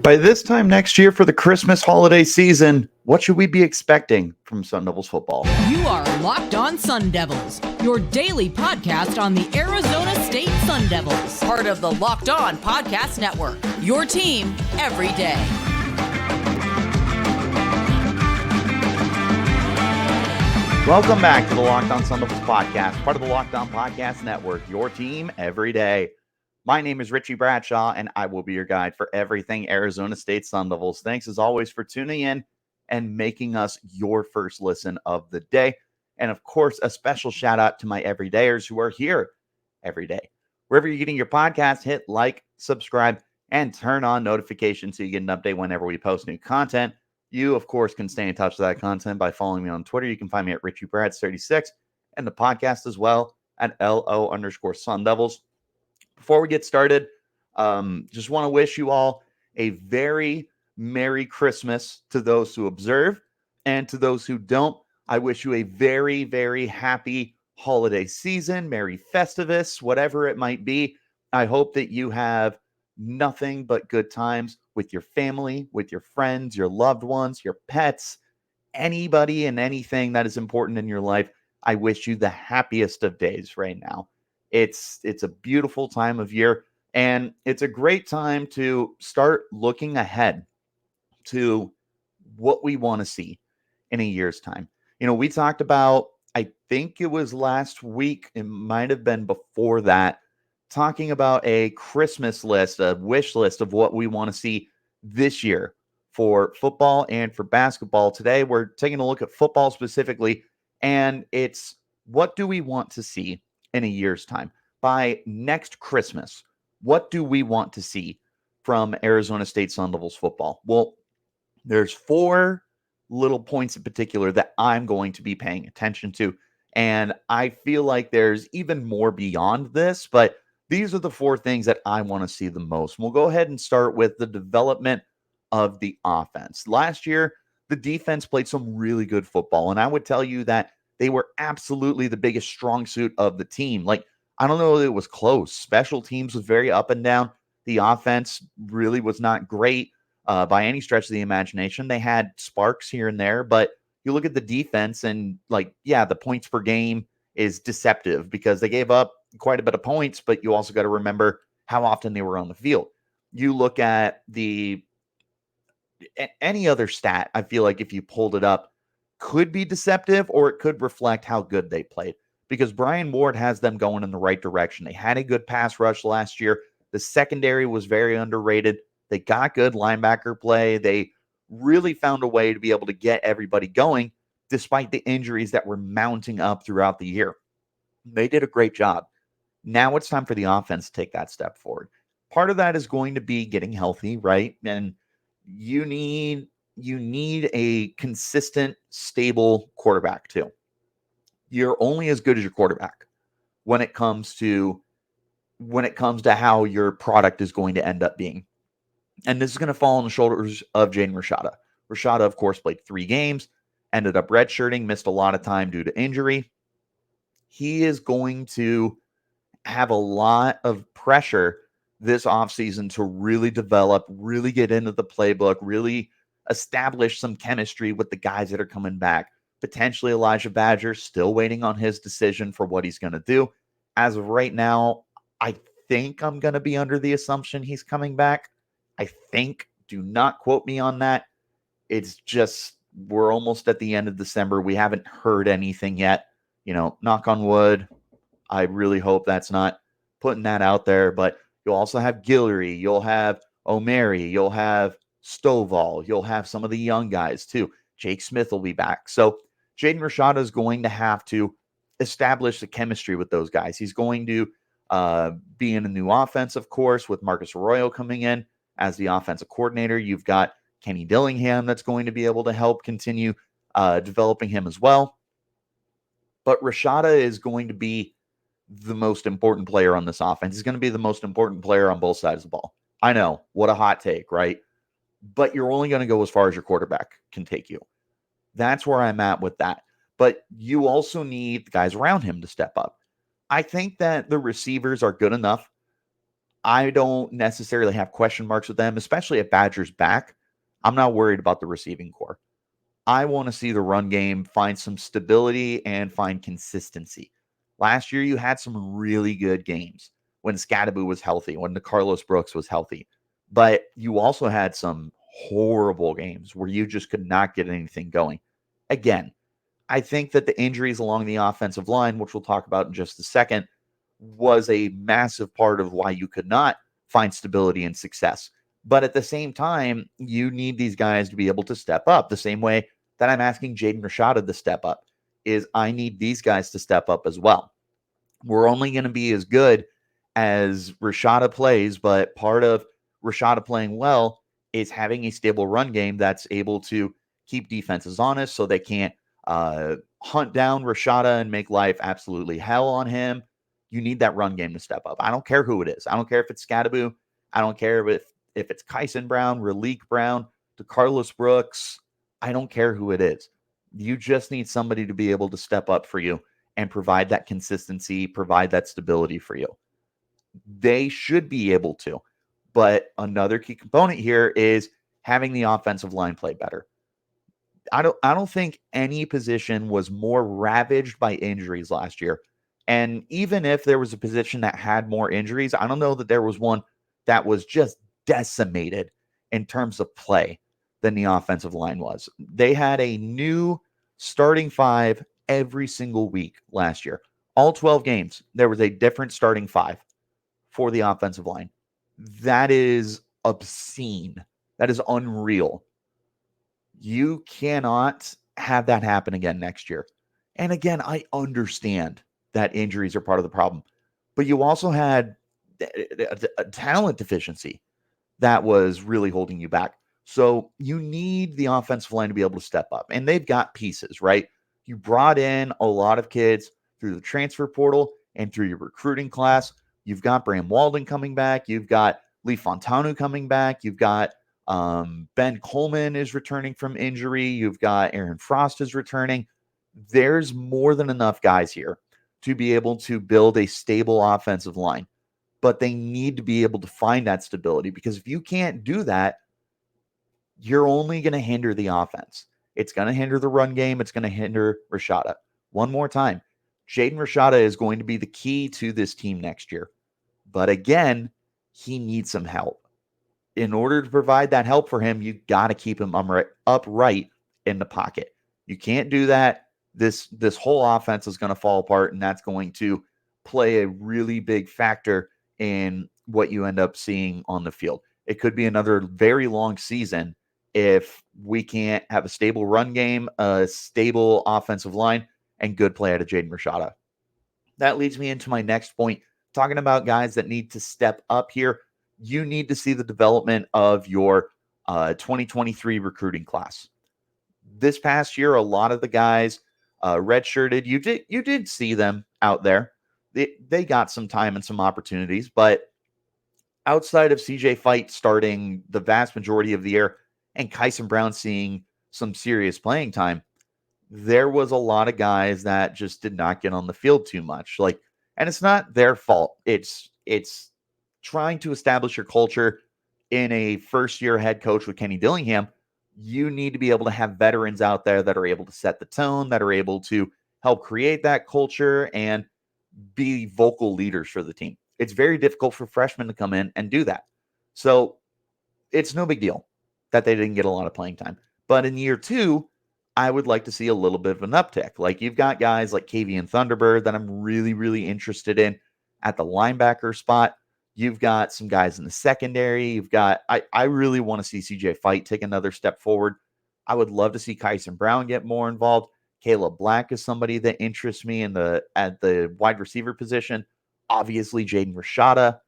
By this time next year for the Christmas holiday season, what should we be expecting from Sun Devils football? You are Locked On Sun Devils, your daily podcast on the Arizona State Sun Devils, part of the Locked On Podcast Network, your team every day. Welcome back to the Locked On Sun Devils podcast, part of the Locked On Podcast Network, your team every day. My name is Richie Bradshaw, and I will be your guide for everything Arizona State Sun Devils. Thanks, as always, for tuning in and making us your first listen of the day. And, of course, a special shout-out to my everydayers who are here every day. Wherever you're getting your podcast, hit like, subscribe, and turn on notifications so you get an update whenever we post new content. You, of course, can stay in touch with that content by following me on Twitter. You can find me at RichieBrads36 and the podcast as well at LO_Sun Devils. Before we get started, just want to wish you all a very Merry Christmas to those who observe, and to those who don't, I wish you a very, very happy holiday season, Merry Festivus, whatever it might be. I hope that you have nothing but good times with your family, with your friends, your loved ones, your pets, anybody and anything that is important in your life. I wish you the happiest of days right now. It's a beautiful time of year, and it's a great time to start looking ahead to what we want to see in a year's time. You know, we talked about, I think it was last week, it might have been before that, talking about a Christmas list, a wish list of what we want to see this year for football and for basketball. Today, we're taking a look at football specifically, and it's what do we want to see in a year's time? By next Christmas, what do we want to see from Arizona State Sun Devils football? Well, there's four little points in particular that I'm going to be paying attention to, and I feel like there's even more beyond this, but these are the four things that I want to see the most. We'll go ahead and start with the development of the offense. Last year, the defense played some really good football, and I would tell you that they were absolutely the biggest strong suit of the team. Like, I don't know that it was close. Special teams was very up and down. The offense really was not great by any stretch of the imagination. They had sparks here and there, but you look at the defense and, like, yeah, the points per game is deceptive because they gave up quite a bit of points, but you also got to remember how often they were on the field. You look at any other stat, I feel like if you pulled it up, could be deceptive, or it could reflect how good they played, because Brian Ward has them going in the right direction. They had a good pass rush last year. The secondary was very underrated. They got good linebacker play. They really found a way to be able to get everybody going despite the injuries that were mounting up throughout the year. They did a great job. Now it's time for the offense to take that step forward. Part of that is going to be getting healthy, right? And you need a consistent, stable quarterback too. You're only as good as your quarterback when it comes to how your product is going to end up being. And this is going to fall on the shoulders of Jaden Rashada. Rashada, of course, played 3 games, ended up redshirting, missed a lot of time due to injury. He is going to have a lot of pressure this offseason to really develop, really get into the playbook, really establish some chemistry with the guys that are coming back. Potentially Elijah Badger, still waiting on his decision for what he's going to do. As of right now, I think I'm going to be under the assumption he's coming back. I think. Do not quote me on that. It's just, we're almost at the end of December. We haven't heard anything yet. You know, knock on wood. I really hope that's not putting that out there. But you'll also have Guillory. You'll have O'Mary. You'll have Stovall. You'll have some of the young guys too. Jake Smith will be back. So Jaden Rashada is going to have to establish the chemistry with those guys. He's going to be in a new offense, of course, with Marcus Arroyo coming in as the offensive coordinator. You've got Kenny Dillingham that's going to be able to help continue developing him as well. But Rashada is going to be the most important player on this offense. He's going to be the most important player on both sides of the ball. I know, what a hot take, right? But you're only going to go as far as your quarterback can take you. That's where I'm at with that. But you also need the guys around him to step up. I think that the receivers are good enough. I don't necessarily have question marks with them, especially at Badger's back. I'm not worried about the receiving core. I want to see the run game find some stability and find consistency. Last year, you had some really good games when Scadaboo was healthy, when Carlos Brooks was healthy. But you also had some horrible games where you just could not get anything going. Again, I think that the injuries along the offensive line, which we'll talk about in just a second, was a massive part of why you could not find stability and success. But at the same time, you need these guys to be able to step up the same way that I'm asking Jaden Rashada to step up. Is I need these guys to step up as well. We're only going to be as good as Rashada plays, but part of Rashada playing well is having a stable run game that's able to keep defenses honest so they can't hunt down Rashada and make life absolutely hell on him. You need that run game to step up. I don't care who it is. I don't care if it's Scadaboo. I don't care if it's Kyson Brown, Raleek Brown, DeCarlos Brooks. I don't care who it is. You just need somebody to be able to step up for you and provide that consistency, provide that stability for you. They should be able to. But another key component here is having the offensive line play better. I don't think any position was more ravaged by injuries last year. And even if there was a position that had more injuries, I don't know that there was one that was just decimated in terms of play than the offensive line was. They had a new starting five every single week last year. All 12 games, there was a different starting five for the offensive line. That is obscene. That is unreal. You cannot have that happen again next year. And again, I understand that injuries are part of the problem, but you also had a talent deficiency that was really holding you back. So you need the offensive line to be able to step up, and they've got pieces, right? You brought in a lot of kids through the transfer portal and through your recruiting class. You've got Bram Walden coming back. You've got Lee Fontanu coming back. You've got Ben Coleman is returning from injury. You've got Aaron Frost is returning. There's more than enough guys here to be able to build a stable offensive line, but they need to be able to find that stability, because if you can't do that, you're only going to hinder the offense. It's going to hinder the run game. It's going to hinder Rashada. One more time, Jaden Rashada is going to be the key to this team next year. But again, he needs some help. In order to provide that help for him, you got to keep him upright in the pocket. You can't do that. This whole offense is going to fall apart, and that's going to play a really big factor in what you end up seeing on the field. It could be another very long season if we can't have a stable run game, a stable offensive line, and good play out of Jaden Rashada. That leads me into my next point, talking about guys that need to step up here. You need to see the development of your 2023 recruiting class. This past year, a lot of the guys redshirted. You did see them out there. They got some time and some opportunities, but outside of CJ Fight starting the vast majority of the year and Kyson Brown seeing some serious playing time, there was a lot of guys that just did not get on the field too much. And it's not their fault. It's trying to establish your culture in a first-year head coach with Kenny Dillingham. You need to be able to have veterans out there that are able to set the tone, that are able to help create that culture and be vocal leaders for the team. It's very difficult for freshmen to come in and do that. So it's no big deal that they didn't get a lot of playing time. But in year two, I would like to see a little bit of an uptick. Like, you've got guys like Kavian Thunderbird that I'm really, really interested in at the linebacker spot. You've got some guys in the secondary. I really want to see CJ Fight take another step forward. I would love to see Kyson Brown get more involved. Caleb Black is somebody that interests me at the wide receiver position. Obviously, Jaden Rashada.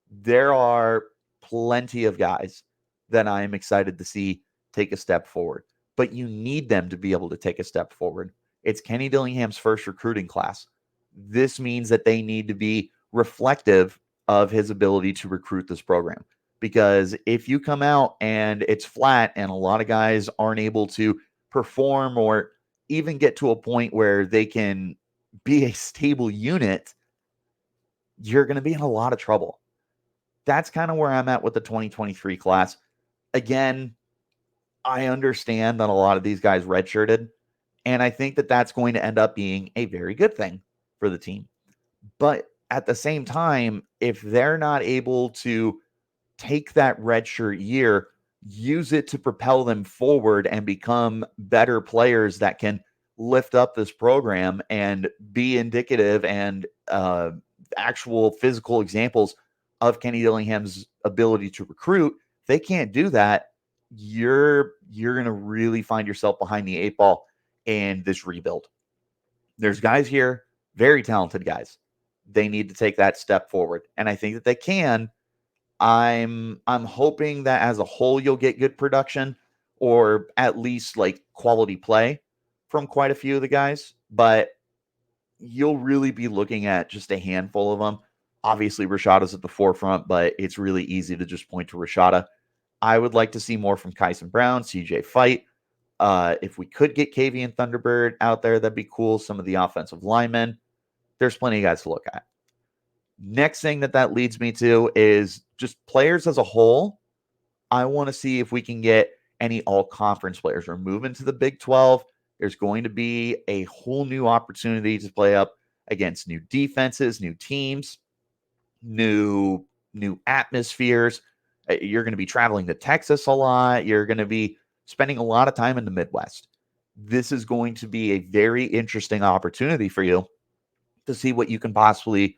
There are plenty of guys that I am excited to see take a step forward, but you need them to be able to take a step forward. It's Kenny Dillingham's first recruiting class. This means that they need to be reflective of his ability to recruit this program. Because if you come out and it's flat and a lot of guys aren't able to perform or even get to a point where they can be a stable unit, you're going to be in a lot of trouble. That's kind of where I'm at with the 2023 class. Again, I understand that a lot of these guys redshirted, and I think that that's going to end up being a very good thing for the team. But at the same time, if they're not able to take that redshirt year, use it to propel them forward and become better players that can lift up this program and be indicative and actual physical examples of Kenny Dillingham's ability to recruit. If they can't do that, you're going to really find yourself behind the eight ball in this rebuild. There's guys here, very talented guys. They need to take that step forward, and I think that they can. I'm hoping that as a whole you'll get good production or at least like quality play from quite a few of the guys, but you'll really be looking at just a handful of them. Obviously, Rashada's at the forefront, but it's really easy to just point to Rashada. I would like to see more from Kyson Brown, CJ Fight. If we could get KV and Thunderbird out there, that'd be cool. Some of the offensive linemen. There's plenty of guys to look at. Next thing that leads me to is just players as a whole. I want to see if we can get any all-conference players. We're moving to the Big 12. There's going to be a whole new opportunity to play up against new defenses, new teams, new atmospheres. You're going to be traveling to Texas a lot. You're going to be spending a lot of time in the Midwest. This is going to be a very interesting opportunity for you to see what you can possibly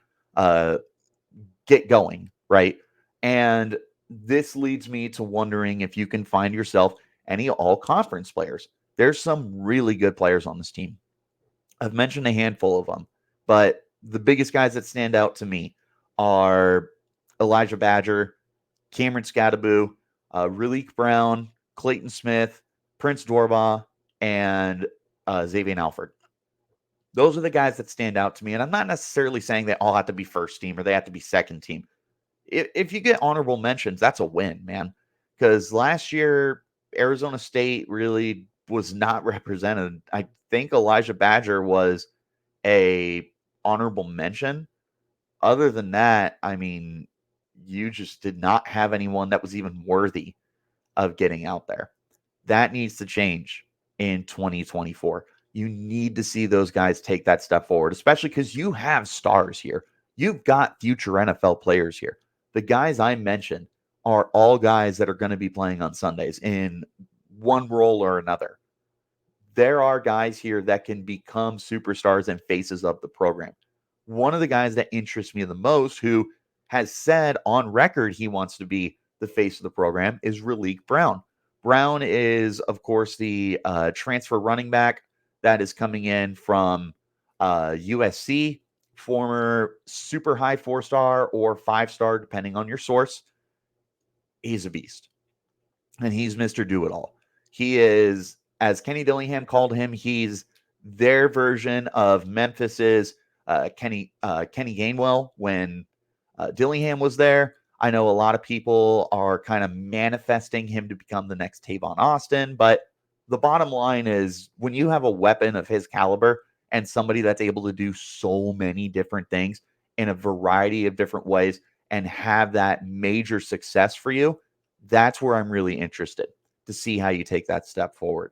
get going, right? And this leads me to wondering if you can find yourself any all-conference players. There's some really good players on this team. I've mentioned a handful of them, but the biggest guys that stand out to me are Elijah Badger, Cameron Scadaboo, Raleek Brown, Clayton Smith, Prince Dorba, and Xavier Alford. Those are the guys that stand out to me. And I'm not necessarily saying they all have to be first team or they have to be second team. If you get honorable mentions, that's a win, man. Because last year, Arizona State really was not represented. I think Elijah Badger was a honorable mention. Other than that, I mean, you just did not have anyone that was even worthy of getting out there. That needs to change in 2024. You need to see those guys take that step forward, especially because you have stars here. You've got future NFL players here. The guys I mentioned are all guys that are going to be playing on Sundays in one role or another. There are guys here that can become superstars and faces of the program. One of the guys that interests me the most, who has said on record he wants to be the face of the program, is Raleek Brown. Brown is, of course, the transfer running back that is coming in from USC, former super high 4-star or 5-star, depending on your source. He's a beast, and he's Mr. Do-It-All. He is, as Kenny Dillingham called him, he's their version of Memphis's Kenny Gainwell when Dillingham was there. I know a lot of people are kind of manifesting him to become the next Tavon Austin, but the bottom line is when you have a weapon of his caliber and somebody that's able to do so many different things in a variety of different ways and have that major success for you, that's where I'm really interested to see how you take that step forward.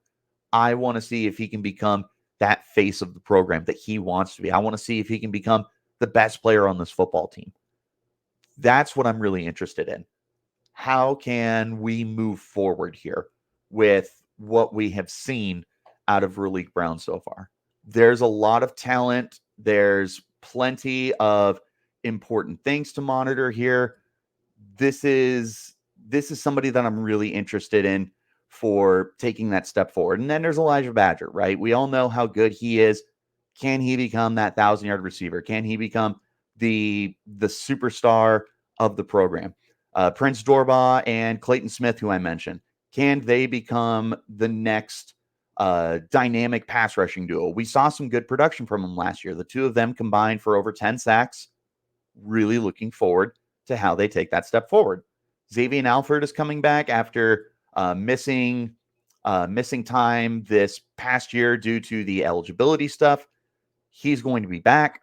I want to see if he can become that face of the program that he wants to be. I want to see if he can become the best player on this football team. That's what I'm really interested in. How can we move forward here with what we have seen out of Raleek Brown so far? There's a lot of talent. There's plenty of important things to monitor here. This is somebody that I'm really interested in for taking that step forward. And then there's Elijah Badger, right? We all know how good he is. Can he become that 1,000-yard receiver? Can he become the superstar of the program? Prince Dorba and Clayton Smith, who I mentioned, can they become the next dynamic pass rushing duo? We saw some good production from them last year. The two of them combined for over 10 sacks. Really looking forward to how they take that step forward. Xavier Alford is coming back after missing time this past year due to the eligibility stuff. He's going to be back.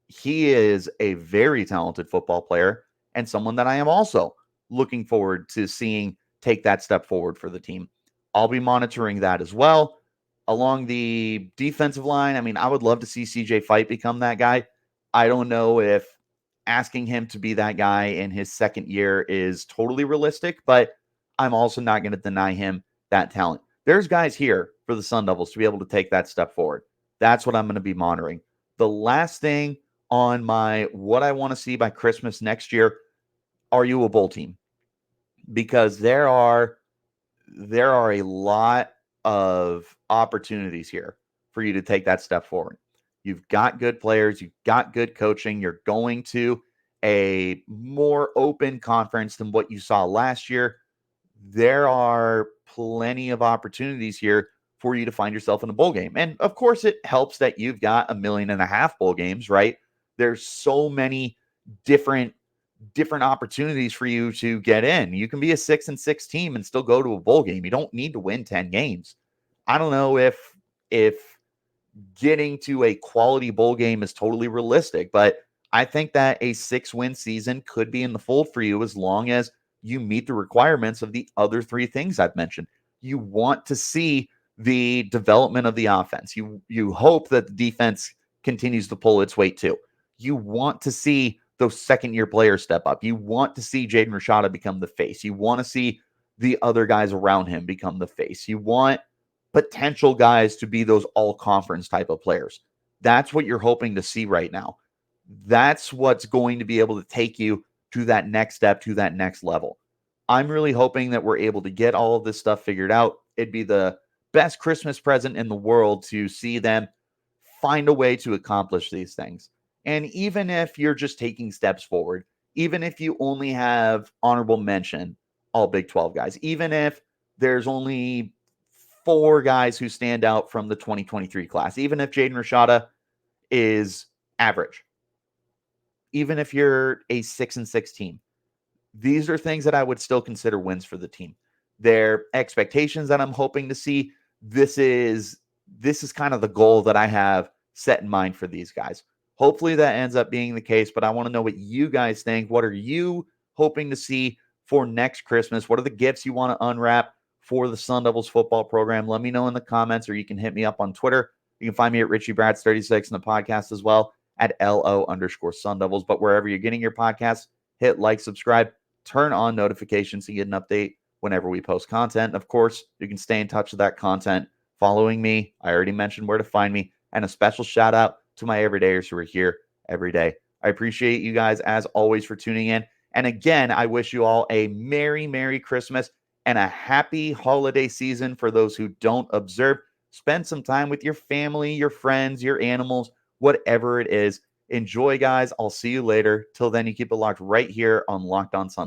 He is a very talented football player, and someone that I am also looking forward to seeing take that step forward for the team. I'll be monitoring that as well. Along the defensive line, I mean, I would love to see CJ Fight become that guy. I don't know if asking him to be that guy in his second year is totally realistic, but I'm also not going to deny him that talent. There's guys here for the Sun Devils to be able to take that step forward. That's what I'm going to be monitoring. The last thing on my what I want to see by Christmas next year, are you a bowl team? Because there are a lot of opportunities here for you to take that step forward. You've got good players, you've got good coaching, you're going to a more open conference than what you saw last year. There are plenty of opportunities here for you to find yourself in a bowl game. And of course, it helps that you've got 1.5 million bowl games, right? There's so many different opportunities for you to get in. You can be a 6-6 team and still go to a bowl game. You don't need to win 10 games. I don't know if getting to a quality bowl game is totally realistic, but I think that a 6-win season could be in the fold for you as long as you meet the requirements of the other 3 things I've mentioned. You want to see the development of the offense. You hope that the defense continues to pull its weight too. You want to see those second-year players step up. You want to see Jaden Rashada become the face. You want to see the other guys around him become the face. You want potential guys to be those all-conference type of players. That's what you're hoping to see right now. That's what's going to be able to take you to that next step, to that next level. I'm really hoping that we're able to get all of this stuff figured out. It'd be the best Christmas present in the world to see them find a way to accomplish these things. And even if you're just taking steps forward, even if you only have honorable mention, all Big 12 guys, even if there's only 4 guys who stand out from the 2023 class, even if Jaden Rashada is average, even if you're a 6-6 team, these are things that I would still consider wins for the team. They're expectations that I'm hoping to see. This is kind of the goal that I have set in mind for these guys. Hopefully that ends up being the case, but I want to know what you guys think. What are you hoping to see for next Christmas? What are the gifts you want to unwrap for the Sun Devils football program? Let me know in the comments, or you can hit me up on Twitter. You can find me at Richie Bradshaw 36 in the podcast as well at LO_Sun Devils. But wherever you're getting your podcasts, hit like, subscribe, turn on notifications to get an update whenever we post content. Of course, you can stay in touch with that content following me. I already mentioned where to find me, and a special shout out to my everydayers who are here every day. I appreciate you guys as always for tuning in. And again, I wish you all a Merry Christmas and a happy holiday season for those who don't observe. Spend some time with your family, your friends, your animals, whatever it is. Enjoy, guys. I'll see you later. Till then, you keep it locked right here on Locked On Sun.